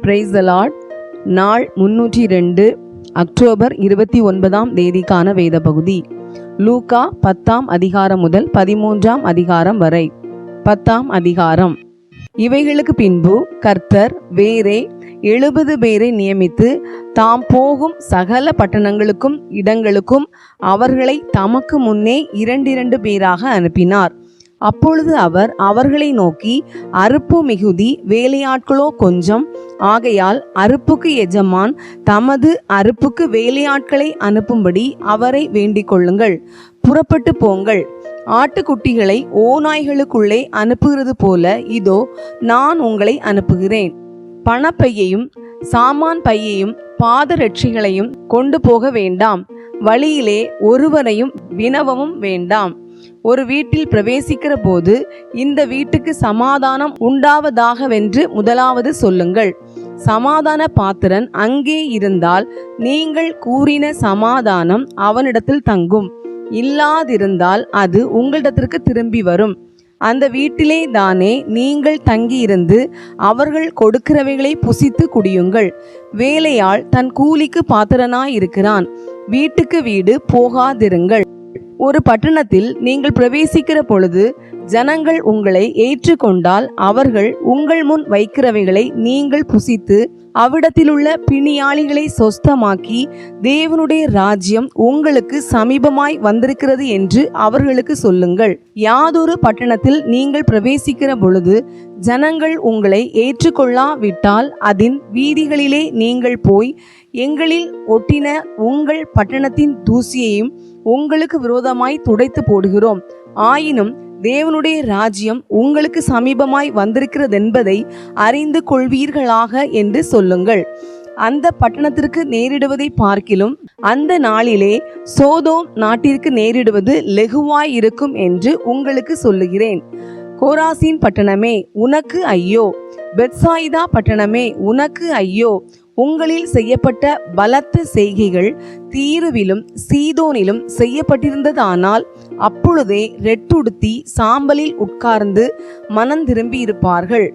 Praise the Lord. நாள் 302 October 29ஆம் தேதிக்கான வேத பகுதி லூக்கா 10ஆம் அதிகாரம் முதல் 13ஆம் அதிகாரம் வரை. 10ஆம் அதிகாரம். இவைகளுக்கு பின்பு கர்த்தர் வேறே 70 பேரை நியமித்து தாம் போகும் சகல பட்டணங்களுக்கும் இடங்களுக்கும் அவர்களை தமக்கு முன்னே 2 பேராக அனுப்பினார். அப்பொழுது அவர் அவர்களை நோக்கி, அறுப்பு மிகுதி, வேலையாட்களோ கொஞ்சம். ஆகையால் அறுப்புக்கு எஜமான் தமது அறுப்புக்கு வேலையாட்களை அனுப்பும்படி அவரை வேண்டிக் கொள்ளுங்கள். புறப்பட்டு போங்கள். ஆட்டுக்குட்டிகளை ஓநாய்களுக்குள்ளே அனுப்புகிறது போல இதோ நான் உங்களை அனுப்புகிறேன். பணப்பையையும் சாமான் பையையும் பாதரட்சிகளையும் கொண்டு போக வேண்டாம். வழியிலே ஒருவரையும் வினவவும் வேண்டாம். ஒரு வீட்டில் பிரவேசிக்கிற போது இந்த வீட்டுக்கு சமாதானம் உண்டாவதாகவென்று முதலாவது சொல்லுங்கள். சமாதான பாத்திரன் அங்கே இருந்தால் நீங்கள் கூறின சமாதானம் அவனிடத்தில் தங்கும். இல்லாதிருந்தால் அது உங்களிடத்திற்கு திரும்பி வரும். அந்த வீட்டிலே தானே நீங்கள் தங்கியிருந்து அவர்கள் கொடுக்கிறவைகளை புசித்து குடியுங்கள். வேலையாள் தன் கூலிக்கு பாத்திரனாயிருக்கிறான். வீட்டுக்கு வீடு போகாதிருங்கள். ஒரு பட்டணத்தில் நீங்கள் பிரவேசிக்கிற பொழுது ஜனங்கள் உங்களை ஏற்றுக்கொண்டால் அவர்கள் உங்கள் முன் வைக்கிறவைகளை நீங்கள் புசித்து அவ்விடத்திலுள்ள பிணியாளிகளை சொஸ்தமாக்கி தேவனுடைய ராஜ்யம் உங்களுக்கு சமீபமாய் வந்திருக்கிறது என்று அவர்களுக்கு சொல்லுங்கள். யாதொரு பட்டணத்தில் நீங்கள் பிரவேசிக்கிற பொழுது ஜனங்கள் உங்களை ஏற்றுக்கொள்ளாவிட்டால் அதன் வீதிகளிலே நீங்கள் போய், எங்களில் ஒட்டின உங்கள் பட்டணத்தின் தூசியையும் உங்களுக்கு விரோதமாய் துடைத்து போடுகிறோம். ஆயினும் தேவனுடைய ராஜ்யம் உங்களுக்கு சமீபமாய் வந்திருக்கிறதென்பதை அறிந்து கொள்வீர்களாக என்று சொல்லுங்கள். அந்த பட்டணத்திற்கு நேரிடுவதை பார்க்கிலும் அந்த நாளிலே சோதோம் நாட்டிற்கு நேரிடுவது லெகுவாய் இருக்கும் என்று உங்களுக்கு சொல்லுகிறேன். கோராசின் பட்டணமே உனக்கு ஐயோ! பெத்சாயிதா பட்டணமே உனக்கு ஐயோ! உங்களில் செய்யப்பட்ட பலத்த செய்கைகள் தீருவிலும் சீதோனிலும் செய்யப்பட்டிருந்ததானால் அப்பொழுதே ரெட்டுடுத்தி சாம்பலில் உட்கார்ந்து மனம் திரும்பி இருப்பார்கள்.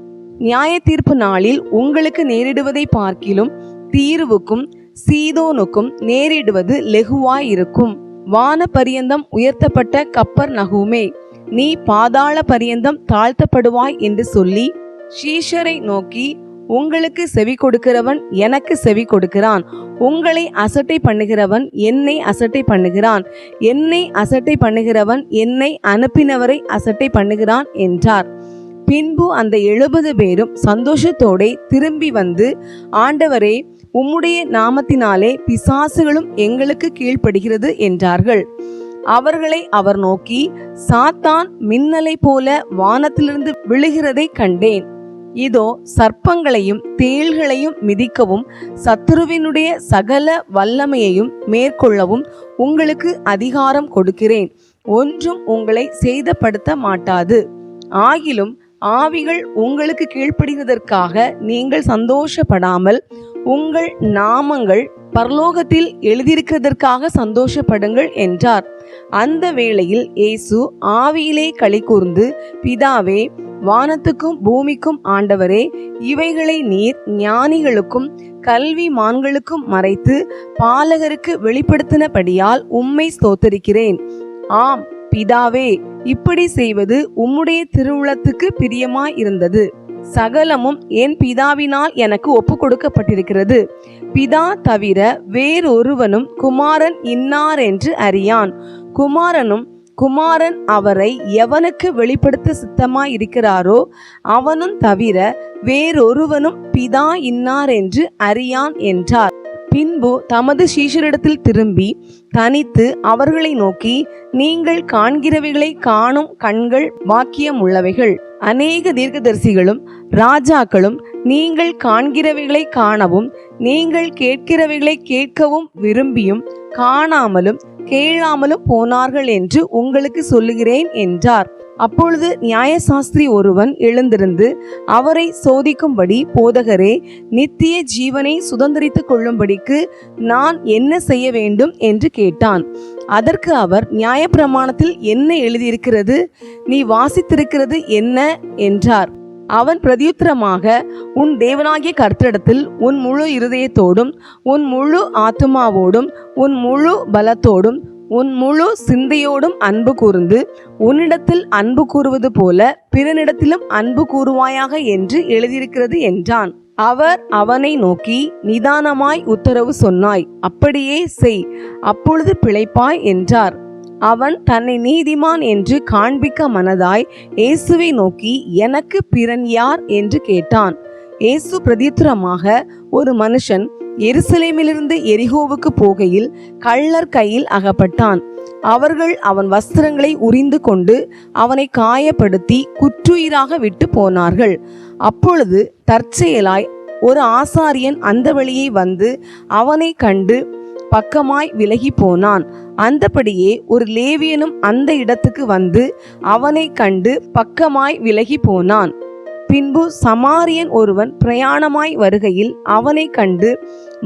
நியாய தீர்ப்பு நாளில் உங்களுக்கு நேரிடுவதை பார்க்கிலும் தீருவுக்கும் சீதோனுக்கும் நேரிடுவது லெகுவாயிருக்கும். வான பரியந்தம் உயர்த்தப்பட்ட கப்பர் நகூமே, நீ பாதாள பரியந்தம் தாழ்த்தப்படுவாய் என்று சொல்லி ஷீஷரை நோக்கி, உங்களுக்கு செவி கொடுக்கிறவன் எனக்கு செவி கொடுக்கிறான். உங்களை அசட்டை பண்ணுகிறவன் என்னை அசட்டை பண்ணுகிறான். என்னை அசட்டை பண்ணுகிறவன் என்னை அனுப்பினவரை அசட்டை பண்ணுகிறான் என்றார். பின்பு அந்த 70 பேரும் சந்தோஷத்தோட திரும்பி வந்து, ஆண்டவரே, உம்முடைய நாமத்தினாலே பிசாசுகளும் எங்களுக்கு கீழ்ப்படுகிறது என்றார்கள். அவர்களை அவர் நோக்கி, சாத்தான் மின்னலை போல வானத்திலிருந்து விழுகிறதை கண்டேன். இதோ சர்ப்பங்களையும் தேள்களையும் மிதிக்கவும் சத்துருவினுடைய சகல வல்லமையையும் மேற்கொள்ளவும் உங்களுக்கு அதிகாரம் கொடுக்கிறேன். ஒன்றும் உங்களை சேதப்படுத்த மாட்டாது. ஆகிலும் ஆவிகள் உங்களுக்கு கீழ்ப்படுகிறதற்காக நீங்கள் சந்தோஷப்படாமல் உங்கள் நாமங்கள் பரலோகத்தில் எழுதியிருக்கிறதற்காக சந்தோஷப்படுங்கள் என்றார். அந்த வேளையில் இயேசு ஆவியிலே களி கூர்ந்து, பிதாவே, வானத்துக்கும் பூமிக்கும் ஆண்டவரே, இவைகளை நீர் ஞானிகளுக்கும் கல்விமான்களுக்கும் மறைத்து பாலகருக்கு வெளிப்படுத்தினபடியால் உம்மை ஸ்தோத்தரிக்கிறேன். ஆம் பிதாவே, இப்படி செய்வது உம்முடைய திருவுளத்துக்கு பிரியமாய் இருந்தது. சகலமும் என் பிதாவினால் எனக்கு ஒப்பு கொடுக்கப்பட்டிருக்கிறது. பிதா தவிர வேறொருவனும் குமாரன் இன்னார் என்று அறியான். குமாரன் அவரை எவனுக்கு வெளிப்படுத்த சித்தமாய் இருக்கிறாரோ அவனும் தவிர வேறொருவனும் பிதா இன்னார் என்று அறியான் என்றார். பின்பு தமது சீஷரிடத்தில் திரும்பி தனித்து அவர்களை நோக்கி, நீங்கள் காண்கிறவைகளை காணும் கண்கள் பாக்கியம் உள்ளவைகள். அநேக தீர்க்கதரிசிகளும் ராஜாக்களும் நீங்கள் காண்கிறவைகளை காணவும் நீங்கள் கேட்கிறவைகளை கேட்கவும் விரும்பியும் காணாமலும் கேளாமலும் போனார்கள் என்று உங்களுக்கு சொல்லுகிறேன் என்றார். அப்பொழுது நியாயசாஸ்திரி ஒருவன் எழுந்திருந்து அவரை சோதிக்கும்படி, போதகரே, நித்திய ஜீவனை சுதந்திரித்துக் கொள்ளும்படிக்கு நான் என்ன செய்ய வேண்டும் என்று கேட்டான். அதற்கு அவர், நியாயப்பிரமாணத்தில் என்ன எழுதியிருக்கிறது? நீ வாசித்திருக்கிறது என்ன என்றார். அவன் பிரதியுத்தரமாக, உன் தேவனாகிய கர்த்தரிடத்தில் உன் முழு இருதயத்தோடும் உன் முழு ஆத்துமாவோடும் உன் முழு பலத்தோடும் உன் முழு சிந்தையோடும் அன்பு கூர்ந்து உன்னிடத்தில் அன்பு கூறுவது போல பிறனிடத்திலும் அன்பு கூறுவாயாக என்று எழுதியிருக்கிறது என்றான். அவர் அவனை நோக்கி, நிதானமாய் உத்தரவு சொன்னாய், அப்படியே செய், அப்பொழுது பிழைப்பாய் என்றார். அவன் தன்னை நீதிமான் என்று காண்பிக்க மனதாய் இயேசுவை நோக்கி, எனக்கு பிறன் யார் என்று கேட்டான். இயேசு பிரதியுத்தரமாக, ஒரு மனுஷன் எருசலேமிலிருந்து எரிகோவுக்கு போகையில் கள்ளர் கையில் அகப்பட்டான். அவர்கள் அவன் வஸ்திரங்களை உரிந்து கொண்டு அவனை காயப்படுத்தி குற்றுயிராக விட்டு போனார்கள். அப்பொழுது தற்செயலாய் ஒரு ஆசாரியன் அந்த வழியை வந்து அவனை கண்டு பக்கமாய் விலகி போனான். அந்தபடியே ஒரு லேவியனும் அந்த இடத்துக்கு வந்து அவனை கண்டு பக்கமாய் விலகி போனான். பின்பு சமாரியன் ஒருவன் பிரயாணமாய் வருகையில் அவனை கண்டு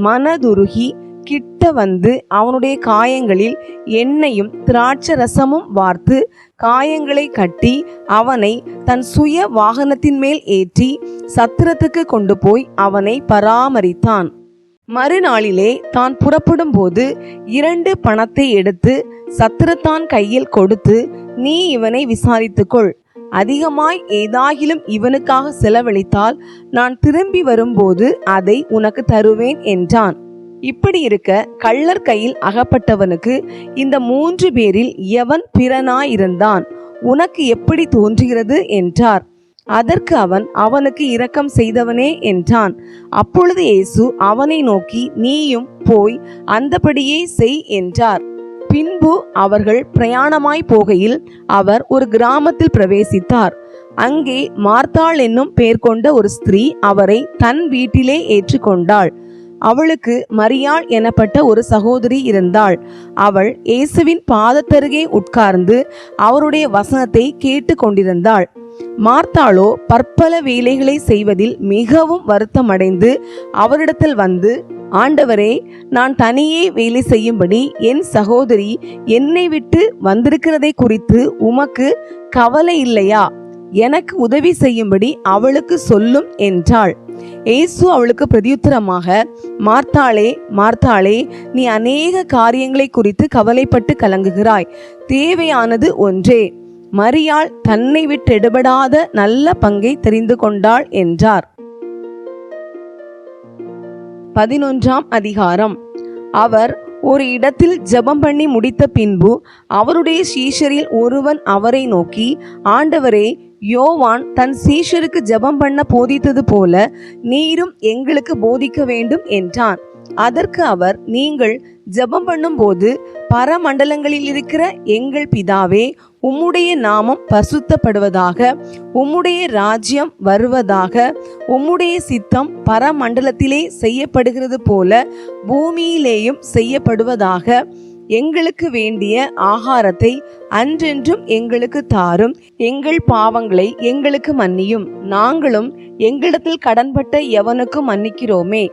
மனதுருகி கிட்ட வந்து அவனுடைய காயங்களில் எண்ணெயும் திராட்சரசமும் வார்த்து காயங்களை கட்டி அவனை தன் சுய வாகனத்தின் மேல் ஏற்றி சத்திரத்துக்கு கொண்டு போய் அவனை பராமரித்தான். மறுநாளிலே தான் புறப்படும் போது 2 பணத்தை எடுத்து சத்திரத்தான் கையில் கொடுத்து, நீ இவனை விசாரித்துக்கொள், அதிகமாய் ஏதாகிலும் இவனுக்காக செலவழித்தால் நான் திரும்பி வரும்போது அதை உனக்கு தருவேன் என்றான். இப்படி இருக்க கள்ளர் கையில் அகப்பட்டவனுக்கு இந்த 3 பேரில் எவன் பிறனாயிருந்தான்? உனக்கு எப்படி தோன்றுகிறது என்றார். அதற்கு அவன், அவனுக்கு இரக்கம் செய்தவனே என்றான். அப்பொழுது இயேசு அவனை நோக்கி, நீயும் போய் அந்தபடியே செய் என்றார். பின்பு அவர்கள் பிரயாணமாய் போகையில் அவர் ஒரு கிராமத்தில் பிரவேசித்தார். அங்கே மார்த்தாள் என்னும் பெயர் கொண்ட ஒரு ஸ்திரீ அவரை தன் வீட்டிலே ஏற்றுக்கொண்டாள். அவளுக்கு மரியாள் எனப்பட்ட ஒரு சகோதரி இருந்தாள். அவள் இயேசுவின் பாதத்தருகே உட்கார்ந்து அவருடைய வசனத்தை கேட்டு கொண்டிருந்தாள். மார்த்தாளோ பற்பல வேலைகளை செய்வதில் மிகவும் வருத்தமடைந்து அவரிடத்தில் வந்து, ஆண்டவரே, நான் தனியே வேலை செய்யும்படி என் சகோதரி என்னை விட்டு வந்திருக்கிறதை குறித்து உமக்கு கவலை இல்லையா? எனக்கு உதவி செய்யும்படி அவளுக்கு சொல்லும் என்றாள். இயேசு அவளுக்கு பிரதியுத்தரமாக, மார்த்தாளே, மார்த்தாளே, நீ அநேக காரியங்களை குறித்து கவலைப்பட்டு கலங்குகிறாய். தேவையானது ஒன்றே. மரியாள் தன்னை விட்டு எடுபடாத நல்ல பங்கை தெரிந்து கொண்டாள் என்றார். 11ஆம் அதிகாரம். அவர் ஒரு இடத்தில் ஜெபம் பண்ணி முடித்த பின்பு அவருடைய சீஷரில் ஒருவன் அவரை நோக்கி, ஆண்டவரே, யோவான் தன் சீஷருக்கு ஜெபம் பண்ண போதித்தது போல நீரும் எங்களுக்கு போதிக்க வேண்டும் என்றான். அதற்கு அவர், நீங்கள் ஜெபம் பண்ணும்போது பரமண்டலங்களில் இருக்கிற எங்கள் பிதாவே, உம்முடைய நாமம் பரிசுத்தப்படுவதாக, உம்முடைய ராஜ்யம் வருவதாக, உம்முடைய சித்தம் பரமண்டலத்திலே செய்யப்படுகிறது போல பூமியிலேயும் செய்யப்படுவதாக, எங்களுக்கு வேண்டிய ஆகாரத்தை அன்றென்றும் எங்களுக்கு தாரும், எங்கள் பாவங்களை எங்களுக்கு மன்னியும், நாங்களும் எங்களிடத்தில் கடன்பட்ட எவனுக்கும் மன்னிக்கிறோமே,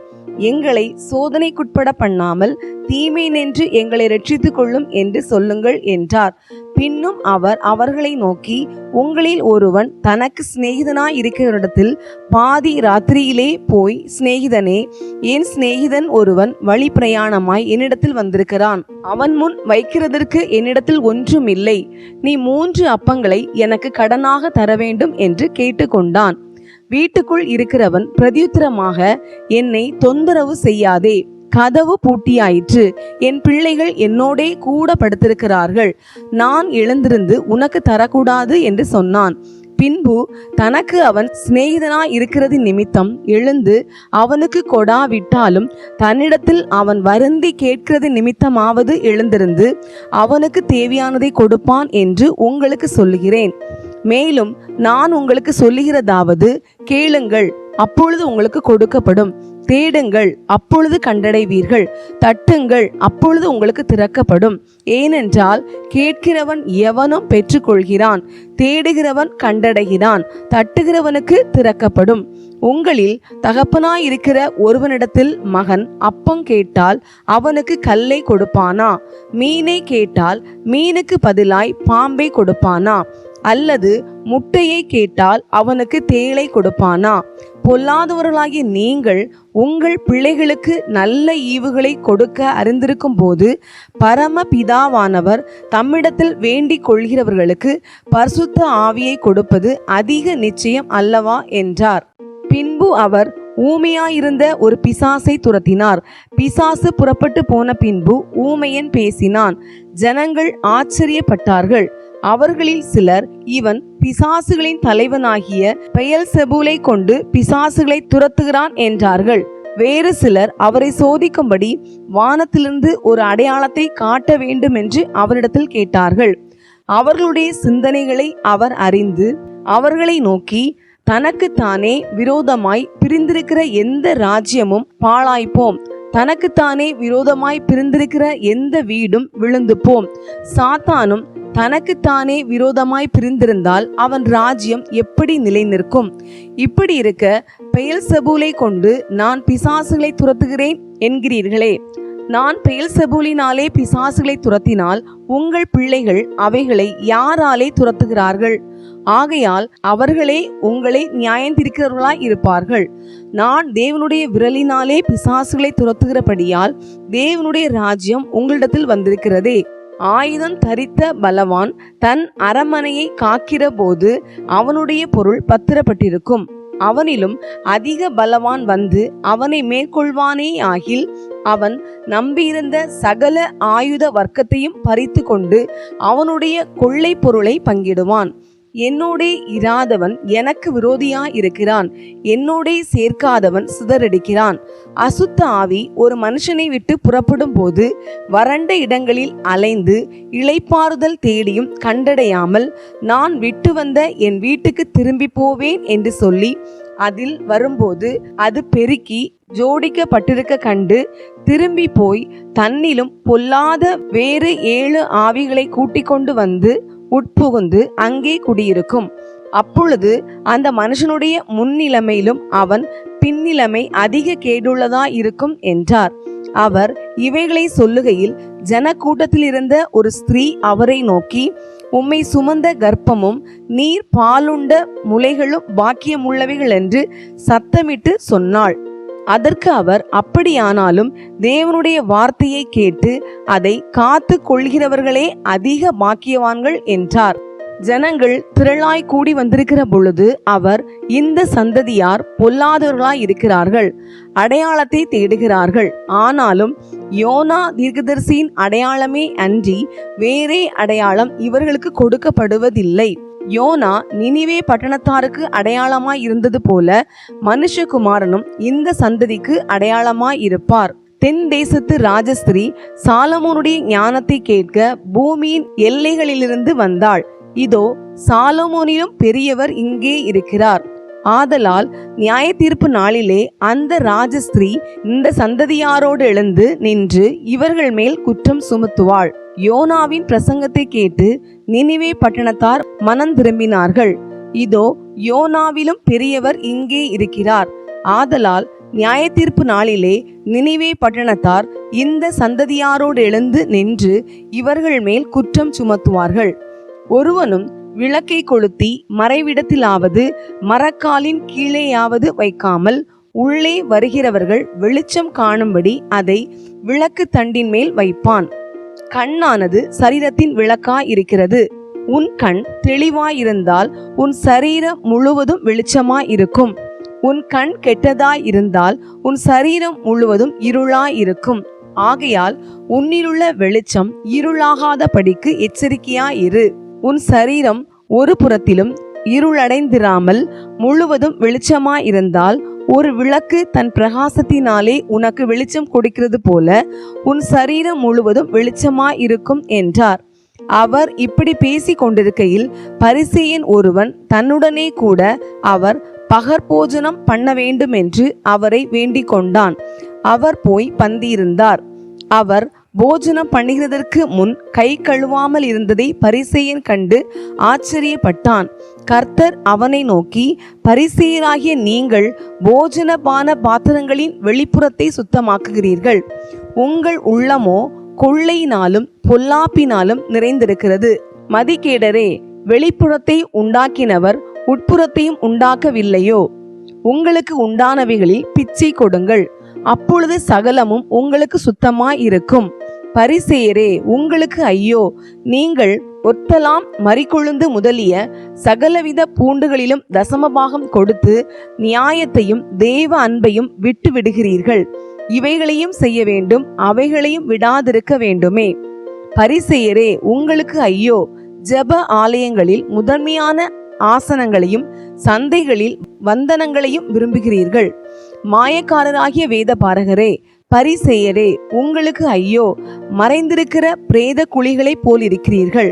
எங்களை சோதனைக்குட்பட பண்ணாமல் தீமை நின்று எங்களை ரட்சித்துக் கொள்ளும் என்று சொல்லுங்கள் என்றார். பின்னும் அவர் அவர்களை நோக்கி, உங்களில் ஒருவன் தனக்கு சிநேகிதனாய் இருக்கிறிடத்தில் பாதி ராத்திரியிலே போய், சிநேகிதனே, என் சிநேகிதன் ஒருவன் வழி பிரயாணமாய் என்னிடத்தில் வந்திருக்கிறான், அவன் முன் வைக்கிறதற்கு என்னிடத்தில் ஒன்றும் இல்லை, நீ 3 அப்பங்களை எனக்கு கடனாக தர வேண்டும் என்று கேட்டுக்கொண்டான். வீட்டுக்குள் இருக்கிறவன் பிரதியுத்தரமாக, என்னை தொந்தரவு செய்யாதே, கதவு பூட்டியாயிற்று, என் பிள்ளைகள் என்னோடே கூட படுத்திருக்கிறார்கள், நான் எழுந்திருந்து உனக்கு தரக்கூடாது என்று சொன்னான். பின்பு தனக்கு அவன் சிநேகிதனாய் இருக்கிறது நிமித்தம் எழுந்து அவனுக்கு கொடாவிட்டாலும் தன்னிடத்தில் அவன் வருந்தி கேட்கிறது நிமித்தமாவது எழுந்திருந்து அவனுக்கு தேவையானதை கொடுப்பான் என்று உங்களுக்கு சொல்லுகிறேன். மேலும் நான் உங்களுக்கு சொல்லுகிறதாவது, கேளுங்கள், அப்பொழுது உங்களுக்கு கொடுக்கப்படும், தேடுங்கள், அப்பொழுது கண்டடைவீர்கள், தட்டுங்கள், அப்பொழுது உங்களுக்கு திறக்கப்படும். ஏனென்றால் கேட்கிறவன் எவனும் பெற்றுக்கொள்கிறான், தேடுகிறவன் கண்டடைகிறான், தட்டுகிறவனுக்கு திறக்கப்படும். உங்களில் தகப்பனாயிருக்கிற ஒருவனிடத்தில் மகன் அப்பம் கேட்டால் அவனுக்கு கல்லை கொடுப்பானா? மீனை கேட்டால் மீனுக்கு பதிலாய் பாம்பை கொடுப்பானா? அல்லது முட்டையை கேட்டால் அவனுக்கு தேளை கொடுப்பானா? பொல்லாதவர்களாகிய நீங்கள் உங்கள் பிள்ளைகளுக்கு நல்ல ஈவுகளை கொடுக்க அறிந்திருக்கும் போது பரம பிதாவானவர் தம்மிடத்தில் வேண்டிக் கொள்கிறவர்களுக்கு பரிசுத்த ஆவியை கொடுப்பது அதிக நிச்சயம் அல்லவா என்றார். பின்பு அவர் ஊமையாயிருந்த ஒரு பிசாசை துரத்தினார். பிசாசு புறப்பட்டு போன பின்பு ஊமையன் பேசினான். ஜனங்கள் ஆச்சரியப்பட்டார்கள். அவர்களில் சிலர், இவன் பிசாசுகளின் தலைவனாகிய பெயல்செபூலை கொண்டு பிசாசுகளை துரத்துகிறான் என்றார்கள். வேறு சிலர் அவரை சோதிக்கும்படி வானத்திலிருந்து ஒரு அடையாளத்தை காட்ட வேண்டும் என்று அவரிடத்தில் கேட்டார்கள். அவர்களுடைய சிந்தனைகளை அவர் அறிந்து அவர்களை நோக்கி, தனக்குத்தானே விரோதமாய் பிரிந்திருக்கிற எந்த ராஜ்யமும் பாழாய்ப்போம், தனக்குத்தானே விரோதமாய் பிரிந்திருக்கிற எந்த வீடும் விழுந்து போம். சாத்தானும் தனக்குத்தானே விரோதமாய் பிரிந்திருந்தால் அவன் ராஜ்யம் எப்படி நிலை நிற்கும்? இப்படி இருக்க பெயல்செபூலை கொண்டு நான் பிசாசுகளை துரத்துகிறேன் என்கிறீர்களே. நான் பெயல்செபூலினாலே பிசாசுகளை துரத்தினால் உங்கள் பிள்ளைகள் அவைகளை யாராலே துரத்துகிறார்கள்? ஆகையால் அவர்களே உங்களை நியாயந்தீர்க்கிறவர்களாய் இருப்பார்கள். நான் தேவனுடைய விரலினாலே பிசாசுகளை துரத்துகிறபடியால் தேவனுடைய ராஜ்யம் உங்களிடத்தில் வந்திருக்கிறதே. ஆயுதம் தரித்த பலவான் தன் அரமனையை காக்கிற போது அவனுடைய பொருள் பத்திரப்பட்டிருக்கும். அவனிலும் அதிக பலவான் வந்து அவனை மேற்கொள்வானே ஆகில் அவன் நம்பியிருந்த சகல ஆயுத வர்க்கத்தையும் பறித்து கொண்டு அவனுடைய கொள்ளை பொருளை பங்கிடுவான். என்னோடே இராதவன் எனக்கு விரோதியாய் இருக்கிறான், என்னோடே சேர்க்காதவன் சிதறடிக்கிறான். அசுத்த ஆவி ஒரு மனுஷனை விட்டு புறப்படும் போது வறண்ட இடங்களில் அலைந்து இளைப்பாறுதல் தேடியும் கண்டடையாமல் நான் விட்டு வந்த என் வீட்டுக்கு திரும்பி போவேன் என்று சொல்லி அதில் வரும்போது அது பெருக்கி ஜோடிக்கப்பட்டிருக்க கண்டு திரும்பி போய் தன்னிலும் பொல்லாத வேறு 7 ஆவிகளை கூட்டிக் கொண்டு வந்து உட்புகுந்து அங்கே குடியிருக்கும். அப்பொழுது அந்த மனுஷனுடைய முன்னிலைமையிலும் அவன் பின்னிலைமை அதிக கேடுள்ளதா இருக்கும் என்றார். அவர் இவைகளை சொல்லுகையில் ஜனக்கூட்டத்தில் இருந்த ஒரு ஸ்திரீ அவரை நோக்கி, உம்மை சுமந்த கர்ப்பமும் நீர் பாலுண்ட முலைகளும் பாக்கியமுள்ளவைகள் என்று சத்தமிட்டு சொன்னாள். அதற்கு அவர், அப்படியானாலும் தேவனுடைய வார்த்தையை கேட்டு அதை காத்து கொள்கிறவர்களே அதிக பாக்கியவான்கள் என்றார். ஜனங்கள் திரளாய் கூடி வந்திருக்கிற பொழுது அவர், இந்த சந்ததியார் பொல்லாதவர்களாய் இருக்கிறார்கள், அடையாளத்தை தேடுகிறார்கள். ஆனாலும் யோனா தீர்க்கதரிசியின் அடையாளமே அன்றி வேறே அடையாளம் இவர்களுக்கு கொடுக்கப்படுவதில்லை. யோனா நினிவே பட்டணத்தாருக்கு அடையாளமாய் இருந்தது போல மனுஷகுமாரனும் இந்த சந்ததிக்கு அடையாளமாய் இருப்பார். தென் தேசத்து ராஜஸ்திரீ சாலமோனுடைய ஞானத்தை கேட்க பூமியின் எல்லைகளிலிருந்து வந்தாள். இதோ சாலமோனிலும் பெரியவர் இங்கே இருக்கிறார். ஆதலால் நியாய தீர்ப்பு நாளிலே அந்த ராஜஸ்திரீ இந்த சந்ததியாரோடு எழுந்து நின்று இவர்கள் மேல் குற்றம் சுமத்துவாள். யோனாவின் பிரசங்கத்தை கேட்டு நினிவே பட்டணத்தார் மனம் திரும்பினார்கள். இதோ யோனாவிலும் பெரியவர் இங்கே இருக்கிறார். ஆதலால் நியாய தீர்ப்பு நாளிலே நினிவே பட்டணத்தார் இந்த சந்ததியாரோடு எழுந்து நின்று இவர்கள் மேல் குற்றம் சுமத்துவார்கள். ஒருவனும் விளக்கை கொளுத்தி மறைவிடத்திலாவது மரக்காலின் கீழேயாவது வைக்காமல் உள்ளே வருகிறவர்கள் வெளிச்சம் காணும்படி அதை விளக்கு தண்டின் மேல் வைப்பான். கண்ணானது சரீரத்தின் விளக்காய் இருக்கிறது. உன் கண் தெளிவாயிருந்தால் உன் சரீரம் முழுவதும் வெளிச்சமாய் இருக்கும். உன் கண் கெட்டதாய் இருந்தால் உன் சரீரம் முழுவதும் இருளாய் இருக்கும். ஆகையால் உன்னிலுள்ள வெளிச்சம் இருளாகாதபடிக்கு எச்சரிக்கையாயிரு. உன் சரீரம் ஒரு புறத்திலும் இருளடைந்திராமல் முழுவதும் வெளிச்சமாயிருந்தால் ஒரு விளக்கு தன் பிரகாசத்தினாலே உனக்கு வெளிச்சம் கொடுக்கிறது போல உன் சரீரம் முழுவதும் வெளிச்சமாயிருக்கும் என்றார். அவர் இப்படி பேசி கொண்டிருக்கையில் பரிசேயன் ஒருவன் தன்னுடனே கூட அவர் பகற்போஜனம் பண்ண வேண்டும் என்று அவரை வேண்டிக் கொண்டான். அவர் போய் பந்தியிருந்தார். அவர் போஜனம் பண்ணுகிறதற்கு முன் கை கழுவாமல் இருந்ததை பரிசேயன் கண்டு ஆச்சரியப்பட்டான். கர்த்தர் அவனை நோக்கி, பரிசேயராகிய நீங்கள் போஜன பான பாத்திரங்களின் வெளிப்புறத்தை சுத்தமாக்குகிறீர்கள், உங்கள் உள்ளமோ கொள்ளையினாலும் பொல்லாப்பினாலும் நிறைந்திருக்கிறது. மதிகேடரே, வெளிப்புறத்தை உண்டாக்கினவர் உட்புறத்தையும் உண்டாக்கவில்லையோ? உங்களுக்கு உண்டானவைகளில் பிச்சை கொடுங்கள், அப்பொழுது சகலமும் உங்களுக்கு சுத்தமாயிருக்கும். பரிசேயரே, உங்களுக்கு ஐயோ! நீங்கள் ஒத்தலாம் மறிக்கொழுந்து முதலிய சகலவித பூண்டுகளிலும் தசமபாகம் கொடுத்து நியாயத்தையும் தேவ அன்பையும் விட்டு விடுகிறீர்கள். இவைகளையும் செய்ய வேண்டும், அவைகளையும் விடாதிருக்க வேண்டுமே. பரிசேயரே, உங்களுக்கு ஐயோ! ஜெப ஆலயங்களில் முதன்மையான ஆசனங்களையும் சந்தைகளில் வந்தனங்களையும் விரும்புகிறீர்கள். மாயக்காரராகிய வேத பாரகரே, பரிசேயரே, உங்களுக்கு ஐயோ! மறைந்திருக்கிற பிரேத குழிகளைப் போல் இருக்கிறீர்கள்.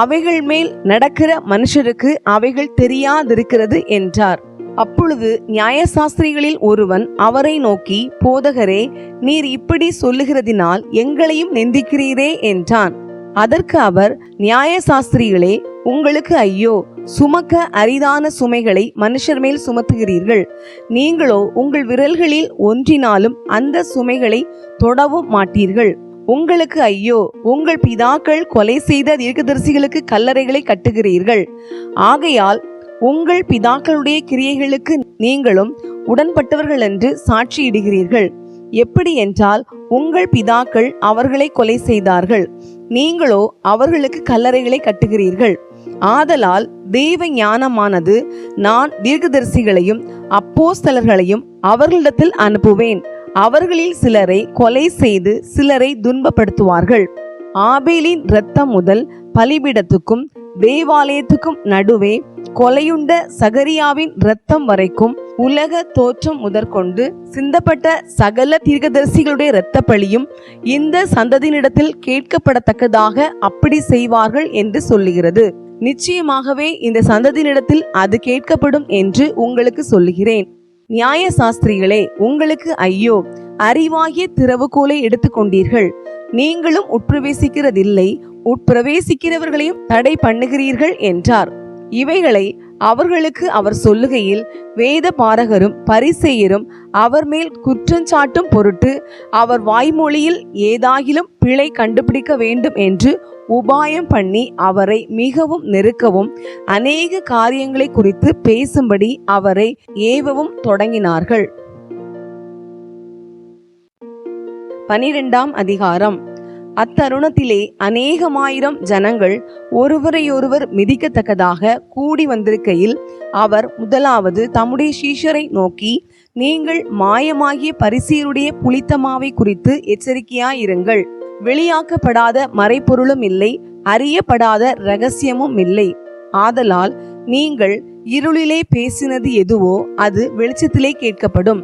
அவைகள் மேல் நடக்கிற மனுஷருக்கு அவைகள் தெரியாதிருக்கிறது என்றார். அப்பொழுது நியாயசாஸ்திரிகளில் ஒருவன் அவரை நோக்கி, போதகரே, நீர் இப்படி சொல்லுகிறதினால் எங்களையும் நிந்திக்கிறீரே என்றான். அதற்கு அவர், நியாயசாஸ்திரிகளே, உங்களுக்கு ஐயோ! சுமக்க அரிதான சுமைகளை மனுஷர் மேல் சுமத்துகிறீர்கள். நீங்களோ உங்கள் விரல்களில் ஒன்றினாலும் அந்த சுமைகளை தொடவும் மாட்டீர்கள். உங்களுக்கு ஐயோ! உங்கள் பிதாக்கள் கொலை செய்த தீர்க்கதரிசிகளுக்கு கல்லறைகளை கட்டுகிறீர்கள். ஆகையால் உங்கள் பிதாக்களுடைய கிரியைகளுக்கு நீங்களும் உடன்பட்டவர்கள் என்று சாட்சியிடுகிறீர்கள். எப்படி என்றால், உங்கள் பிதாக்கள் அவர்களை கொலை செய்தார்கள், நீங்களோ அவர்களுக்கு கல்லறைகளை கட்டுகிறீர்கள். ஆதலால் தேவ ஞானமானது, நான் தீர்க்கதரிசிகளையும் அப்போஸ்தலர்களையும் அவர்களிடத்தில் அனுப்புவேன். அவர்களில் சிலரை கொலை செய்து சிலரை துன்பப்படுத்துவார்கள். ஆபேலின் இரத்தம் முதல் பலிபீடத்துக்கும் தேவாலயத்துக்கும் நடுவே கொலையுண்ட சகரியாவின் இரத்தம் வரைக்கும் உலக தோற்றம் முதற்கொண்டு சிந்தப்பட்ட சகல தீர்க்கதரிசிகளுடைய இரத்த பலியும் இந்த சந்ததியினிடத்தில் கேட்கப்படத்தக்கதாக அப்படி செய்வார்கள் என்று சொல்லுகிறது. நிச்சயமாகவே இந்த சந்ததியினிடத்தில் அது கேட்கப்படும் என்று உங்களுக்கு சொல்லுகிறேன். நியாய சாஸ்திரிகளே, உங்களுக்கு ஐயோ! அறிவாகிய திறவுகோலை எடுத்துக்கொண்டீர்கள். நீங்களும் உட்பிரவேசிக்கிறதில்லை, உட்பிரவேசிக்கிறவர்களையும் தடை பண்ணுகிறீர்கள் என்றார். இவைகளை அவர்களுக்கு அவர் சொல்லுகையில் வேத பாரகரும் பரிசேயரும் அவர் மேல் குற்றஞ்சாட்டும் பொருட்டு அவர் வாய்மொழியில் ஏதாகிலும் பிழை கண்டுபிடிக்க வேண்டும் என்று உபாயம் பண்ணி அவரை மிகவும் நெருக்கவும் அநேக காரியங்களை குறித்து பேசும்படி அவரை ஏவவும் தொடங்கினார்கள். 12ஆம் அதிகாரம். அத்தருணத்திலே அநேகமாயிரம் ஜனங்கள் ஒருவரையொருவர் மிதிக்கத்தக்கதாக கூடி வந்திருக்கையில் அவர் முதலாவது தம்முடைய சீஷரை நோக்கி, நீங்கள் மாயமாகிய பரிசேயருடைய புளித்தமாவை குறித்து எச்சரிக்கையாயிருங்கள். வெளியாக்கப்படாத மறைபொருளும் இல்லை, அறியப்படாத இரகசியமும் இல்லை. ஆதலால் நீங்கள் இருளிலே பேசினது எதுவோ அது வெளிச்சத்திலே கேட்கப்படும்.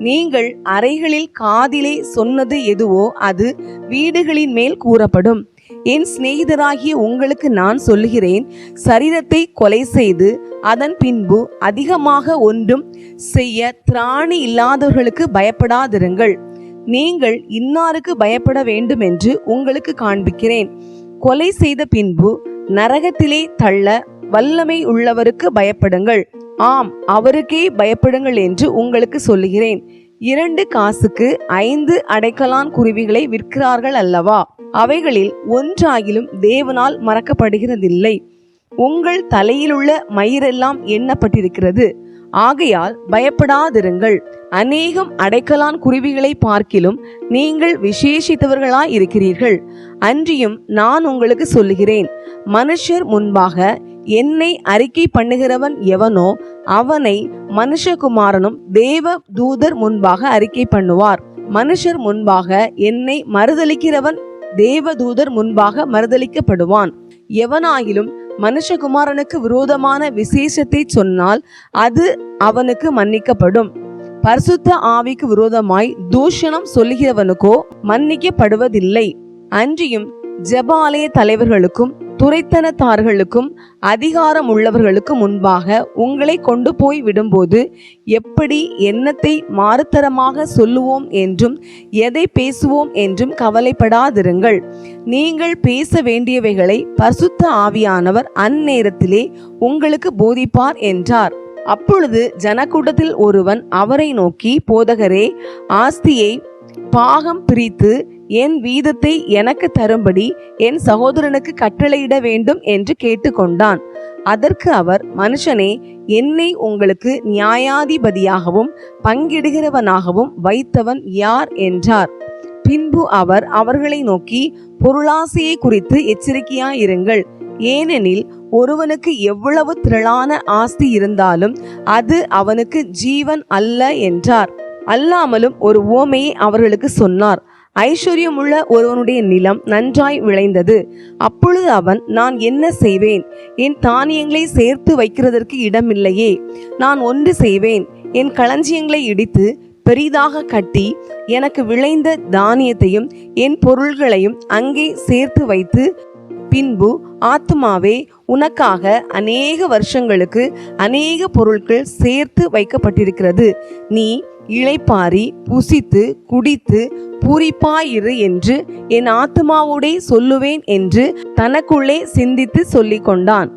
நீங்கள் அறைகளில் காதிலே சொன்னது எதுவோ அது வீடுகளின் மேல் கூறப்படும். என் சிநேகிதராகிய உங்களுக்கு நான் சொல்லுகிறேன், சரீரத்தை கொலை செய்து அதன் பின்பு அதிகமாக ஒன்றும் செய்ய திராணி இல்லாதவர்களுக்கு பயப்படாதிருங்கள். நீங்கள் இன்னாருக்கு பயப்பட வேண்டும் என்று உங்களுக்கு காண்பிக்கிறேன். கொலை செய்த பின்பு நரகத்திலே தள்ள வல்லமை உள்ளவருக்கு பயப்படுங்கள். ஆம், அவருக்கே பயப்படுங்கள் என்று உங்களுக்கு சொல்லுகிறேன். 2 காசுக்கு 5 அடைக்கலான் குருவிகளை விற்கிறார்கள் அல்லவா? அவைகளில் ஒன்றாகிலும் தேவனால் மறக்கப்படுகிறதில்லை. உங்கள் தலையிலுள்ள மயிரெல்லாம் எண்ணப்பட்டிருக்கிறது. ஆகையால் பயப்படாதிருங்கள். அநேகம் அடைக்கலான் குருவிகளை பார்க்கிலும் நீங்கள் விசேஷித்தவர்களாய் இருக்கிறீர்கள். அன்றியும் நான் உங்களுக்கு சொல்லுகிறேன், மனுஷர் முன்பாக என்னை அறிக்கை பண்ணுகிறவன் எவனோ அவனை மனுஷகுமாரனும் தேவ தூதர் முன்பாக அறிக்கை பண்ணுவார். மனுஷர் முன்பாக என்னை மறுதலிக்கிறவன் தேவதூதர் முன்பாக மறுதலிக்கப்படுவான். எவனாகிலும் மனுஷகுமாரனுக்கு விரோதமான விசேஷத்தை சொன்னால் அது அவனுக்கு மன்னிக்கப்படும். பரிசுத்த ஆவிக்கு விரோதமாய் தூஷணம் சொல்லுகிறவனுக்கோ மன்னிக்கப்படுவதில்லை. அன்றியும் ஜெப ஆலய தலைவர்களுக்கும் துரைத்தனத்தார்களுக்கும் அதிகாரம் உள்ளவர்களுக்கும் முன்பாக உங்களை கொண்டு போய் விடும்போது எப்படி எண்ணத்தை மாறுத்தரமாக சொல்லுவோம் என்றும் எதை பேசுவோம் என்றும் கவலைப்படாதிருங்கள். நீங்கள் பேச வேண்டியவைகளை பரிசுத்த ஆவியானவர் அந்நேரத்திலே உங்களுக்கு போதிப்பார் என்றார். அப்பொழுது ஜனக்கூட்டத்தில் ஒருவன் அவரை நோக்கி, போதகரே, ஆஸ்தியை பாகம் பிரித்து என் வீதத்தை எனக்கு தரும்படி என் சகோதரனுக்கு கட்டளையிட வேண்டும் என்று கேட்டுக்கொண்டான். அதற்கு அவர், மனுஷனே, என்னை உங்களுக்கு நியாயாதிபதியாகவும் பங்கிடுகிறவனாகவும் வைத்தவன் யார் என்றார். பின்பு அவர் அவர்களை நோக்கி, பொருளாசையை குறித்து எச்சரிக்கையாயிருங்கள். ஏனெனில் ஒருவனுக்கு எவ்வளவு திரளான ஆஸ்தி இருந்தாலும் அது அவனுக்கு ஜீவன் அல்ல என்றார். அல்லாமலும் ஒரு உவமையை அவர்களுக்கு சொன்னார். ஐஸ்வர்யமுள்ள ஒருவனுடைய நிலம் நன்றாய் விளைந்தது. அப்பொழுது அவன், நான் என்ன செய்வேன்? என் தானியங்களை சேர்த்து வைக்கிறதற்கு இடமில்லையே. நான் ஒன்று செய்வேன், என் களஞ்சியங்களை இடித்து பெரிதாக கட்டி எனக்கு விளைந்த தானியத்தையும் என் பொருள்களையும் அங்கே சேர்த்து வைத்து, பின்பு, ஆத்துமாவே, உனக்காக அநேக வருஷங்களுக்கு அநேக பொருட்கள் சேர்த்து வைக்கப்பட்டிருக்கிறது. நீ இளைப்பாரி புசித்து குடித்து பூரிப்பாயிரு என்று என் ஆத்துமாவோடே சொல்லுவேன் என்று தனக்குள்ளே சிந்தித்து சொல்லிக் கொண்டான்.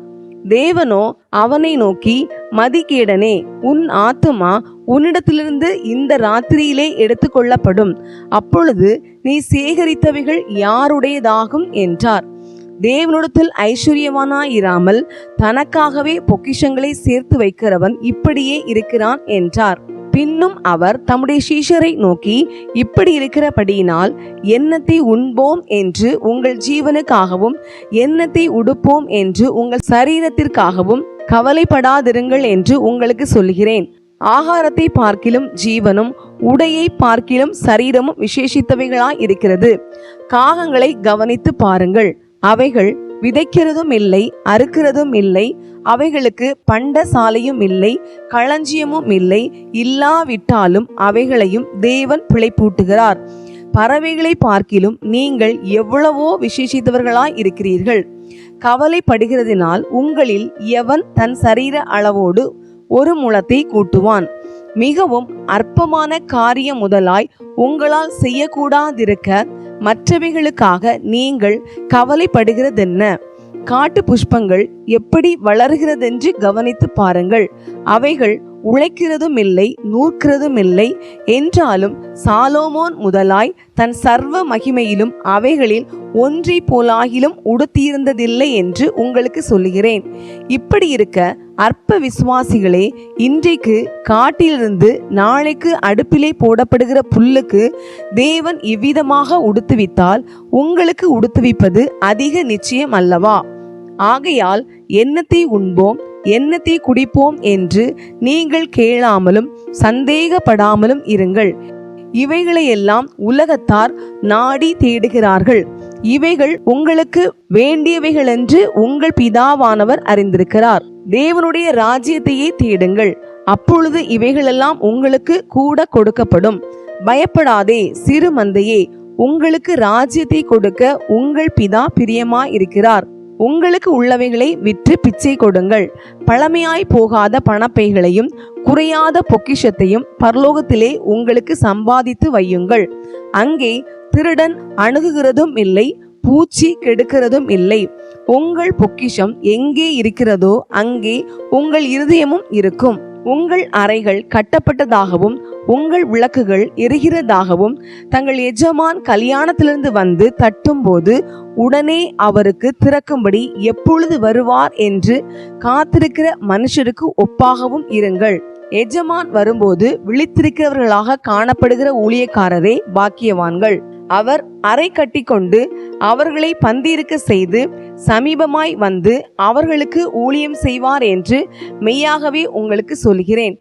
தேவனோ அவனை நோக்கி, மதிகேடனே, உன் ஆத்துமா உன்னிடத்திலிருந்து இந்த ராத்திரியிலே எடுத்துக்கொள்ளப்படும். அப்பொழுது நீ சேகரித்தவைகள் யாருடையதாகும் என்றார். தேவனிடத்தில் ஐஸ்வர்யவானாயிராமல் தனக்காகவே பொக்கிஷங்களை சேர்த்து வைக்கிறவன் இப்படியே இருக்கிறான் என்றார். பின்னும் அவர் தம்முடைய சீஷரை நோக்கி, இப்படி இருக்கிறபடியினால் எண்ணத்தை உண்போம் என்று உங்கள் ஜீவனுக்காகவும் எண்ணத்தை உடுப்போம் என்று உங்கள் சரீரத்திற்காகவும் கவலைப்படாதிருங்கள் என்று உங்களுக்கு சொல்கிறேன். ஆகாரத்தை பார்க்கிலும் ஜீவனும் உடையை பார்க்கிலும் சரீரமும் விசேஷித்தவைகளாய் இருக்கிறது. காகங்களை கவனித்து பாருங்கள். அவைகள் விதைக்கிறதும் இல்லை, அறுக்கிறதும் இல்லை. அவைகளுக்கு பண்டசாலையும் இல்லை, களஞ்சியமும் இல்லை. இல்லாவிட்டாலும் அவைகளையும் தேவன் பிழைப்பூட்டுகிறார். பறவைகளை பார்க்கிலும் நீங்கள் எவ்வளவோ விசேஷித்தவர்களாய் இருக்கிறீர்கள். கவலைப்படுகிறதினால் உங்களில் எவன் தன் சரீர அளவோடு ஒரு முழத்தை கூட்டுவான்? மிகவும் அற்பமான காரியம் முதலாய் உங்களால் செய்யக்கூடாதிருக்க மற்றவைகளுக்காக நீங்கள் கவலைப்படுகிறதென்ன? காட்டு புஷ்பங்கள் எப்படி வளர்கிறதென்று கவனித்து பாருங்கள். அவைகள் உழைக்கிறதும் இல்லை, நூற்கிறதும் இல்லை. என்றாலும் சாலோமோன் முதலாய் தன் சர்வ மகிமையிலும் அவைகளில் ஒன்றை போலாகிலும் உடுத்தியிருந்ததில்லை என்று உங்களுக்கு சொல்லுகிறேன். இப்படி இருக்க அற்ப விசுவாசிகளே, இன்றைக்கு காட்டிலிருந்து நாளைக்கு அடுப்பிலே போடப்படுகிற புல்லுக்கு தேவன் இவ்விதமாக உடுத்துவித்தால் உங்களுக்கு உடுத்துவிப்பது அதிக நிச்சயம் அல்லவா? ஆகையால் எண்ணத்தை உண்போம், எண்ணத்தை குடிப்போம் என்று நீங்கள் கேளாமலும் சந்தேகப்படாமலும் இருங்கள். இவைகளையெல்லாம் உலகத்தார் நாடி தேடுகிறார்கள். இவைகள் உங்களுக்கு வேண்டியவைகளென்று உங்கள் பிதாவானவர் அறிந்திருக்கிறார். தேவனுடைய ராஜ்யத்தையே தேடுங்கள், அப்பொழுது இவைகளெல்லாம் உங்களுக்கு கூட கொடுக்கப்படும். பயப்படாதே சிறு மந்தையே, உங்களுக்கு ராஜ்யத்தை கொடுக்க உங்கள் பிதா பிரியமாயிருக்கிறார். உங்களுக்கு உள்ளவைகளை விற்று பிச்சை கொடுங்கள். பழமையாய் போகாத பணப்பைகளையும் குறையாத பொக்கிஷத்தையும் பரலோகத்திலே உங்களுக்கு சம்பாதித்து வையுங்கள். அங்கே திருடன் அணுகுகிறதும் இல்லை, பூச்சி கெடுக்கிறதும் இல்லை. உங்கள் பொக்கிஷம் எங்கே இருக்கிறதோ அங்கே உங்கள் இருதயமும் இருக்கும். உங்கள் அறைகள் கட்டப்பட்டதாகவும் உங்கள் விளக்குகள் எரிகிறதாகவும் தங்கள் எஜமான் கல்யாணத்திலிருந்து வந்து தட்டும்போது உடனே அவருக்கு திறக்கும்படி எப்பொழுது வருவார் என்று காத்திருக்கிற மனுஷருக்கு ஒப்பாகவும் இருங்கள். எஜமான் வரும்போது விழித்திருக்கிறவர்களாக காணப்படுகிற ஊழியக்காரரே பாக்கியவான்கள். அவர் அறை கட்டிக்கொண்டு அவர்களை பந்தியிருக்க செய்து சமீபமாய் வந்து அவர்களுக்கு ஊழியம் செய்வார் என்று மெய்யாகவே உங்களுக்கு சொல்கிறேன்.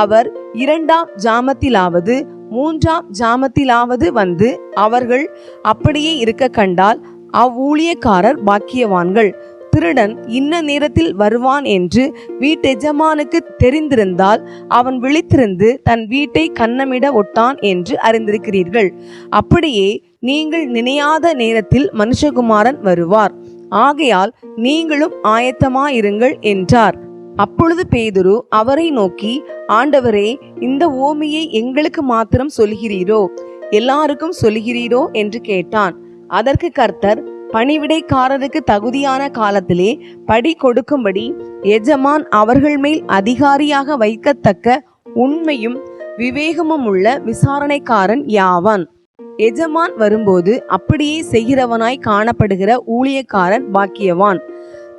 அவர் 2ஆம் ஜாமத்திலாவது 3ஆம் ஜாமத்திலாவது வந்து அவர்கள் அப்படியே இருக்க கண்டால் அவ்வூழியக்காரர் பாக்கியவான்கள். திருடன் இன்ன நேரத்தில் வருவான் என்று வீட்டெஜமானுக்கு தெரிந்திருந்தால் அவன் விழித்திருந்து தன் வீட்டை கன்னமிட ஒட்டான் என்று அறிந்திருக்கிறீர்கள். அப்படியே நீங்கள் நினையாத நேரத்தில் மனுஷகுமாரன் வருவார். ஆகையால் நீங்களும் ஆயத்தமாயிருங்கள் என்றார். அப்பொழுது பேதுரு அவரை நோக்கி, ஆண்டவரே, இந்த ஓமையை எங்களுக்கு மாத்திரம் சொல்கிறீரோ, எல்லாருக்கும் சொல்கிறீரோ என்று கேட்டான். அதற்கு கர்த்தர், பணிவிடைக்காரருக்கு தகுதியான காலத்திலே படி கொடுக்கும்படி எஜமான் அவர்கள் மேல் அதிகாரியாக வைக்கத்தக்க உண்மையும் விவேகமும் உள்ள விசாரணைக்காரன் யாவான்? எஜமான் வரும்போது அப்படியே செய்கிறவனாய் காணப்படுகிற ஊழியக்காரன் பாக்கியவான்.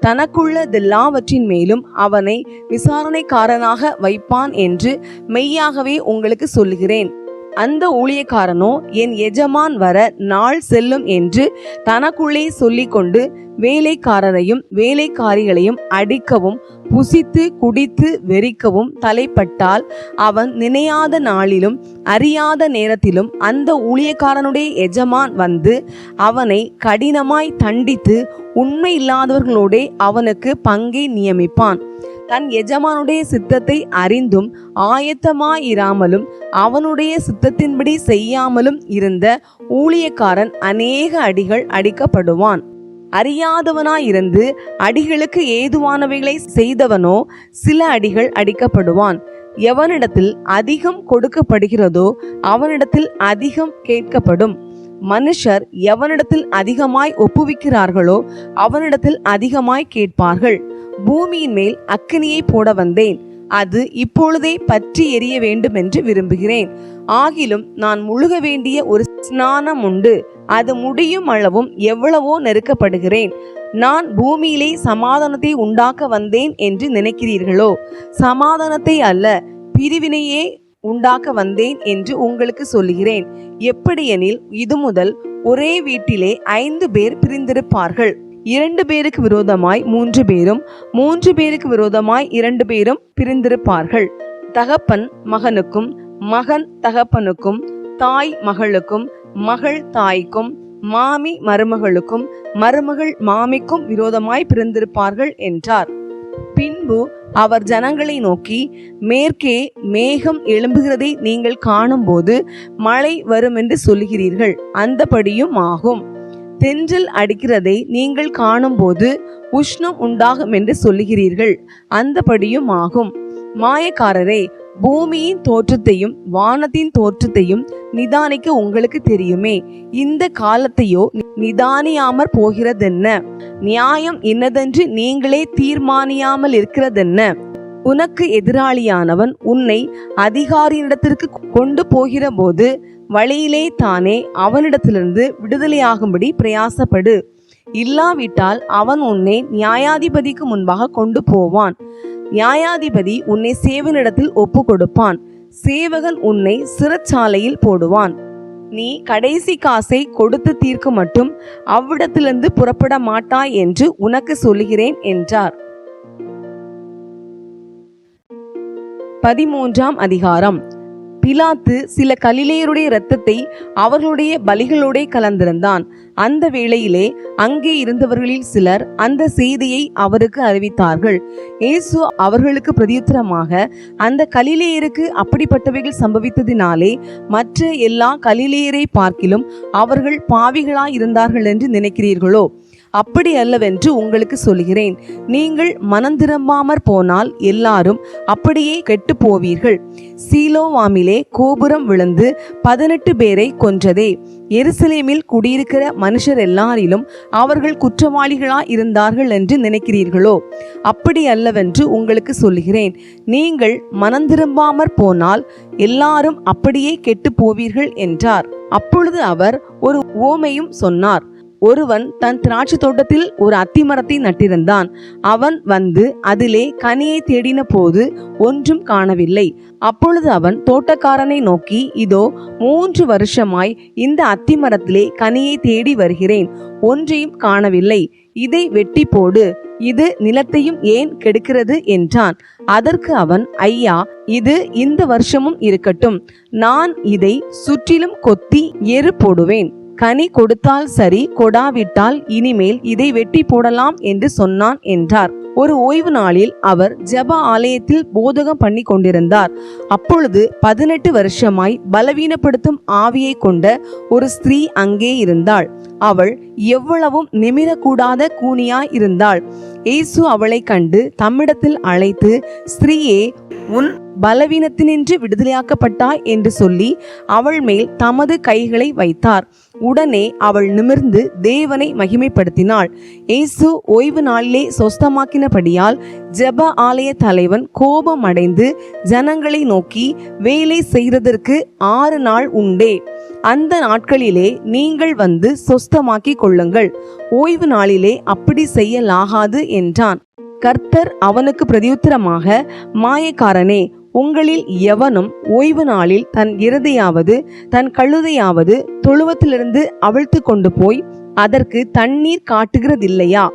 தனக்குள்ளதெல்லாவற்றின் மேலும் அவனை விசாரணைக்காரனாக வைப்பான் என்று மெய்யாகவே உங்களுக்கு சொல்லுகிறேன். அந்த ஊழியக்காரனோ என் எஜமான் வர நாள் செல்லும் என்று தனக்குள்ளே சொல்லிக்கொண்டு வேலைக்காரரையும் வேலைக்காரிகளையும் அடிக்கவும் புசித்து குடித்து வெறிக்கவும் தலைப்பட்டால் அவன் நினையாத நாளிலும் அறியாத நேரத்திலும் அந்த ஊழியக்காரனுடைய எஜமான் வந்து அவனை கடினமாய் தண்டித்து உண்மை இல்லாதவர்களோடே அவனுக்கு பங்கை நியமிப்பான். தன் எஜமானுடைய சித்தத்தை அறிந்தும் ஆயத்தமாயிராமலும் அவனுடைய சித்தத்தின்படி செய்யாமலும் இருந்த ஊழியக்காரன் அநேக அடிகள் அடிக்கப்படுவான். அறியாதவனாயிருந்து அடிகளுக்கு ஏதுவானவைகளை செய்தவனோ சில அடிகள் அடிக்கப்படுவான். எவனிடத்தில் அதிகம் கொடுக்கப்படுகிறதோ அவனிடத்தில் அதிகம் கேட்கப்படும். மனுஷர் எவனிடத்தில் அதிகமாய் ஒப்புவிக்கிறார்களோ அவனிடத்தில் அதிகமாய் கேட்பார்கள். பூமியின் மேல் அக்கினியை போட வந்தேன், அது இப்பொழுதே பற்றி எரிய வேண்டும் என்று விரும்புகிறேன். ஆகிலும் நான் முழுக வேண்டிய ஒரு ஸ்நானம் உண்டு, அது முடியும் அளவும் எவ்வளவோ நெருக்கப்படுகிறேன். நான் பூமியிலே சமாதானத்தை உண்டாக்க வந்தேன் என்று நினைக்கிறீர்களோ? சமாதானத்தை அல்ல, பிரிவினையே உண்டாக்க வந்தேன் என்று உங்களுக்கு சொல்லுகிறேன். எப்படியெனில் இது முதல் ஒரே வீட்டிலே 5 பேர் பிரிந்திருப்பார்கள். 2 பேருக்கு விரோதமாய் 3 பேரும், 3 பேருக்கு விரோதமாய் 2 பேரும் பிரிந்திருப்பார்கள். தகப்பன் மகனுக்கும், மகன் தகப்பனுக்கும், தாய் மகளுக்கும், மகள் தாய்க்கும், மாமி மருமகளுக்கும், மருமகள் மாமிக்கும் விரோதமாய் பிரிந்திருப்பார்கள் என்றார். பின்பு அவர் ஜனங்களை நோக்கி, மேற்கே மேகம் எழும்புகிறதை நீங்கள் காணும்போது மழை வரும் என்று சொல்லுகிறீர்கள், அந்தபடியும் ஆகும். தென்றல் அடிக்கிறதை நீங்கள் காணும்போது உஷ்ணம் உண்டாகும் என்று சொல்லுகிறீர்கள், அந்தபடியும் ஆகும். மாயக்காரரே, பூமியின் தோற்றத்தையும் வானத்தின் தோற்றத்தையும் நிதானிக்க உங்களுக்கு தெரியுமே. இந்த காலத்தையோ நிதானியாமற் போகிறதென்ன? நியாயம் இன்னதென்று நீங்களே தீர்மானியாமல் இருக்கிறதென்ன? உனக்கு எதிராளியானவன் உன்னை அதிகாரியிடத்திற்கு கொண்டு போகிற போது வழியிலே தானே அவனிடத்திலிருந்து விடுதலையாகும்படி பிரயாசப்படு. இல்லாவிட்டால் அவன் உன்னை நியாயாதிபதிக்கு முன்பாக கொண்டு போவான். நியாயாதிபதி உன்னை சேவகனிடத்தில் ஒப்பு கொடுப்பான். சேவகன் உன்னை சிறைச்சாலையில் போடுவான். நீ கடைசி காசை கொடுத்து தீர்க்க மட்டும் அவ்விடத்திலிருந்து புறப்பட மாட்டாய் என்று உனக்கு சொல்லுகிறேன் என்றார். 13ஆம் அதிகாரம். பிலாத்து சில கலிலேயருடைய இரத்தத்தை அவர்களுடைய பலிகளோட கலந்திருந்தான். அந்த வேளையிலே அங்கே இருந்தவர்களில் சிலர் அந்த செய்தியை அவருக்கு அறிவித்தார்கள். இயேசு அவர்களுக்கு பிரதியுத்தரமாக, அந்த கலிலேயருக்கு அப்படிப்பட்டவைகள் சம்பவித்ததினாலே மற்ற எல்லா கலிலேயரை பார்க்கிலும் அவர்கள் பாவிகளாய் இருந்தார்கள் என்று நினைக்கிறீர்களோ? அப்படி அல்லவென்று உங்களுக்கு சொல்கிறேன். நீங்கள் மனந்திரும்பாமற் போனால் எல்லாரும் அப்படியே கெட்டு போவீர்கள். சீலோவாமிலே கோபுரம் விழுந்து 18 பேரை கொன்றதே, எருசலேமில் குடியிருக்கிற மனுஷர் எல்லாரிலும் அவர்கள் குற்றவாளிகளாய் இருந்தார்கள் என்று நினைக்கிறீர்களோ? அப்படி அல்லவென்று உங்களுக்கு சொல்கிறேன். நீங்கள் மனந்திரும்பாமற் போனால் எல்லாரும் அப்படியே கெட்டு போவீர்கள் என்றார். அப்பொழுது அவர் ஒரு உவமையும் சொன்னார். ஒருவன் தன் திராட்சை தோட்டத்தில் ஒரு அத்திமரத்தை நட்டிருந்தான். அவன் வந்து அதிலே கனியை தேடின போது ஒன்றும் காணவில்லை. அப்பொழுது அவன் தோட்டக்காரனை நோக்கி, இதோ 3 வருஷமாய் இந்த அத்திமரத்திலே கனியை தேடி வருகிறேன், ஒன்றையும் காணவில்லை. இதை வெட்டி போடு, இது நிலத்தையும் ஏன் கெடுக்கிறது என்றான். அதற்கு அவன், ஐயா, இது இந்த வருஷமும் இருக்கட்டும், நான் இதை சுற்றிலும் கொத்தி எரு போடுவேன். கனி கொடுத்தால் சரி, கொடாவிட்டால் இனிமேல் இதை வெட்டி போடலாம் என்று சொன்னான் என்றார். ஒரு ஓய்வு நாளில் அவர் ஜெப ஆலயத்தில் போதகம் பண்ணி கொண்டிருந்தார். அப்பொழுது 18 வருஷமாய் பலவீனப்படுத்தும் ஆவியை கொண்ட ஒரு ஸ்திரீ அங்கே இருந்தாள். அவள் எவ்வளவும் நிமிரக்கூடாத கூனியாய் இருந்தாள். இயேசு அவளை கண்டு தம்மிடத்தில் அழைத்து, ஸ்திரீயே, உன் பலவீனத்தினின்று விடுதலையாக்கப்பட்டாய் என்று சொல்லி அவள் மேல் தமது கைகளை வைத்தார். உடனே அவள் நிமிர்ந்து தேவனை மகிமைப்படுத்தினாள். இயேசு ஓய்வு நாளிலே சொஸ்தமாக்கினபடியால் ஜெப ஆலய தலைவன் கோபம் அடைந்து ஜனங்களை நோக்கி, வேலை செய்கிறதற்கு 6 நாள் உண்டே, அந்த நாட்களிலே நீங்கள் வந்து சொஸ்தமாக்கி கொள்ளுங்கள், ஓய்வு நாளிலே அப்படி செய்யலாகாது என்றான். கர்த்தர் அவனுக்கு பிரதியுத்தரமாக, மாயக்காரனே, உங்களில் எவனும் ஓய்வு நாளில் தன் எருதையாவது தன் கழுதையாவது தொழுவத்திலிருந்து அவிழ்த்து கொண்டு போய் அதற்கு தண்ணீர் காட்டுகிறதில்லையா?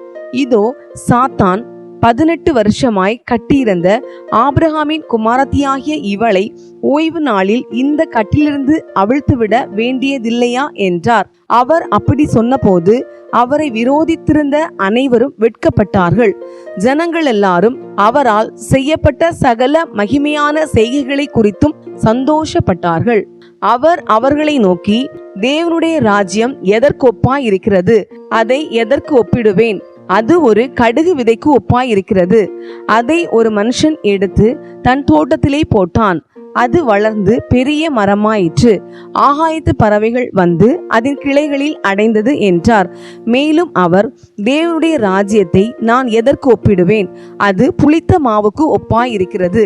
இதோ சாத்தான் 18 வருஷமாய் கட்டியிருந்த ஆபிரகாமின் குமாரத்தியாகிய இவளை ஓய்வு நாளில் இந்த கட்டிலிருந்து அவிழ்த்துவிட வேண்டியதில்லையா என்றார். அவர் அப்படி சொன்னபோது அவரை விரோதித்திருந்த அனைவரும் வெட்கப்பட்டார்கள். ஜனங்கள் எல்லாரும் அவரால் செய்யப்பட்ட சகல மகிமையான செய்கைகளை குறித்தும் சந்தோஷப்பட்டார்கள். அவர் அவர்களை நோக்கி, தேவனுடைய ராஜ்யம் எதற்கு ஒப்பாய் இருக்கிறது? அதை எதற்கு ஒப்பிடுவேன்? அது ஒரு கடுகு விதைக்கு ஒப்பாய் இருக்கிறது. அதை ஒரு மனுஷன் எடுத்து தன் தோட்டத்திலே போட்டான். அது வளர்ந்து பெரிய மரமாயிற்று. ஆகாயத்து பறவைகள் வந்து அதன் கிளைகளில் அடைந்தது என்றார். மேலும் அவர், தேவனுடைய ராஜ்யத்தை நான் எதற்கு ஒப்பிடுவேன்? அது புளித்த மாவுக்கு ஒப்பாய் இருக்கிறது.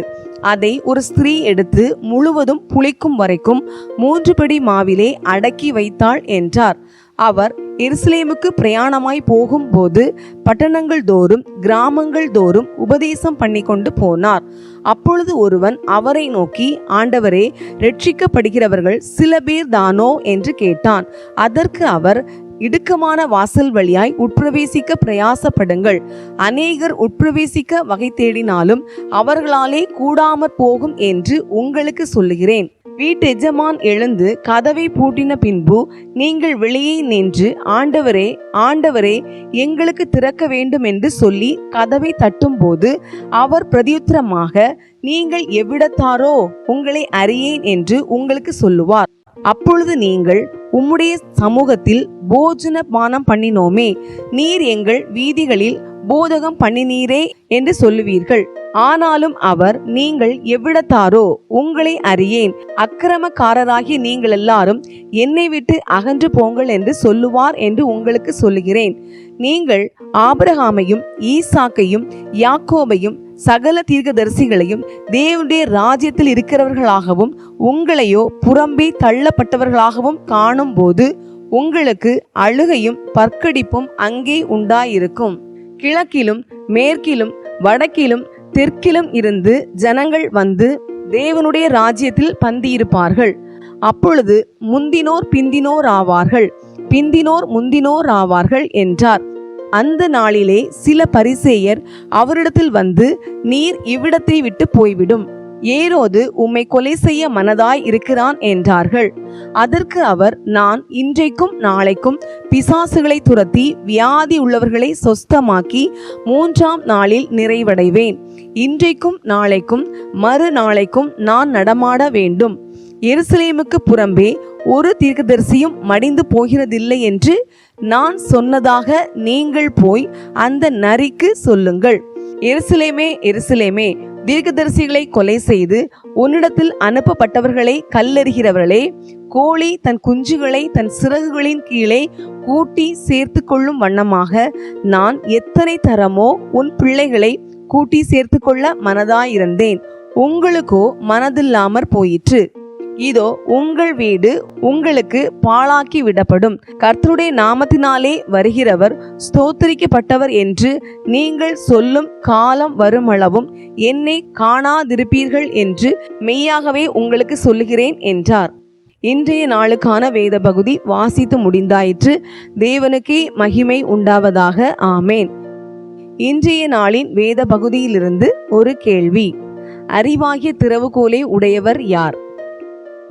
அதை ஒரு ஸ்திரீ எடுத்து முழுவதும் புளிக்கும் வரைக்கும் 3 படி மாவிலே அடக்கி வைத்தாள் என்றார். அவர் எருசலேமுக்கு பிரயாணமாய் போகும்போது பட்டணங்கள் தோறும் கிராமங்கள் தோறும் உபதேசம் பண்ணி கொண்டு போனார். அப்பொழுது ஒருவன் அவரை நோக்கி, ஆண்டவரே, ரட்சிக்கப்படுகிறவர்கள் சில பேர் தானோ என்று கேட்டான். அதற்கு அவர், இடுக்கமான வாசல் வழியாய் உட்பிரவேசிக்க பிரயாசப்படுங்கள். அநேகர் உட்பிரவேசிக்க வகை தேடினாலும் அவர்களாலே கூடாமற் போகும் என்று உங்களுக்கு சொல்லுகிறேன். வீட்டு எஜமான் எழுந்து கதவை பூட்டின பின்பு நீங்கள் வெளியே நின்று, ஆண்டவரே, ஆண்டவரே, எங்களுக்கு திறக்க வேண்டும் என்று சொல்லி கதவை தட்டும் போது அவர் பிரதியுத்தரமாக, நீங்கள் எவ்விடத்தாரோ, உங்களை அறியேன் என்று உங்களுக்கு சொல்லுவார். அப்பொழுது நீங்கள், உம்முடைய சமூகத்தில் போஜன பானம் பண்ணினோமே, நீர் எங்கள் வீதிகளில் போதகம் பண்ணினீரே என்று சொல்லுவீர்கள். ஆனாலும் அவர், நீங்கள் எவ்விடத்தாரோ, உங்களை அறியேன், அக்கிரமக்காரராகிய நீங்கள் எல்லாரும் என்னை விட்டு அகன்று போங்கள் என்று சொல்லுவார் என்று உங்களுக்கு சொல்லுகிறேன். நீங்கள் ஆபிரகாமையும் ஈசாக்கையும் யாக்கோபையும் சகல தீர்க்கதரிசிகளையும் தேவனுடைய ராஜ்யத்தில் இருக்கிறவர்களாகவும் உங்களையோ புறம்பே தள்ளப்பட்டவர்களாகவும் காணும் போது உங்களுக்கு அழுகையும் பற்கடிப்பும் அங்கே உண்டாயிருக்கும். கிழக்கிலும் மேற்கிலும் வடக்கிலும் தெற்கிலும் இருந்து ஜனங்கள் வந்து தேவனுடைய ராஜ்யத்தில் பந்தியிருப்பார்கள். அப்பொழுது முந்தினோர் பிந்தினோர் ஆவார்கள், பிந்தினோர் முந்தினோர் ஆவார்கள் என்றார். அந்த நாளிலே சில பரிசேயர் அவரிடத்தில் வந்து, நீர் இவ்விடத்தை விட்டு போய்விடும், ஏரோது உம்மை கொலை செய்ய மனதாய் இருக்கிறான் என்றார்கள். அதற்கு அவர், நான் இன்றைக்கும் நாளைக்கும் பிசாசுகளை துரத்தி வியாதி உள்ளவர்களை சொஸ்தமாக்கி 3ஆம் நாளில் நிறைவடைவேன். இன்றைக்கும் நாளைக்கும் மறுநாளைக்கும் நான் நடமாட வேண்டும். எருசலேமுக்கு புறம்பே ஒரு தீர்க்கதரிசியும் மடிந்து போகிறதில்லை என்று நான் சொன்னதாக நீங்கள் போய் அந்த நரிக்கு சொல்லுங்கள். எருசலேமே, எருசலேமே, தீர்க்கதரிசிகளை கொலை செய்து உன்னிடத்தில் அனுப்பப்பட்டவர்களை கல்லெறிகிறவர்களே, கோழி தன் குஞ்சுகளை தன் சிறகுகளின் கீழே கூட்டி சேர்த்து கொள்ளும் வண்ணமாக நான் எத்தனை தரமோ உன் பிள்ளைகளை கூட்டி சேர்த்து கொள்ள மனதாயிருந்தேன், உங்களுக்கோ மனதில்லாமற் போயிற்று. இதோ உங்கள் வீடு உங்களுக்கு பாழாக்கி விடப்படும். கர்த்தருடைய நாமத்தினாலே வருகிறவர் ஸ்தோத்திரிக்கப்பட்டவர் என்று நீங்கள் சொல்லும் காலம் வருமளவும் என்னை காணாதிருப்பீர்கள் என்று மெய்யாகவே உங்களுக்கு சொல்லுகிறேன் என்றார். இன்றைய நாளுக்கான வேத பகுதி வாசித்து முடிந்தாயிற்று. தேவனுக்கே மகிமை உண்டாவதாக. ஆமேன். இன்றைய நாளின் வேத பகுதியிலிருந்து ஒரு கேள்வி. அறிவாகிய திறவுகோலை உடையவர் யார்?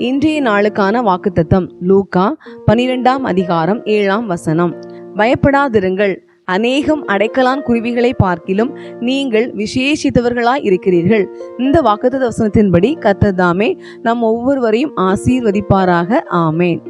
இன்றைய நாளுக்கான வாக்குத்தத்தம் லூக்கா 12ஆம் அதிகாரம் 7ஆம் வசனம். பயப்படாதிருங்கள், அநேகம் அடைக்கலான் குருவிகளை பார்க்கிலும் நீங்கள் விசேஷித்தவர்களாய் இருக்கிறீர்கள். இந்த வாக்குத்தத்த வசனத்தின்படி கர்த்தர் தாமே நம் ஒவ்வொருவரையும் ஆசீர்வதிப்பாராக. ஆமேன்.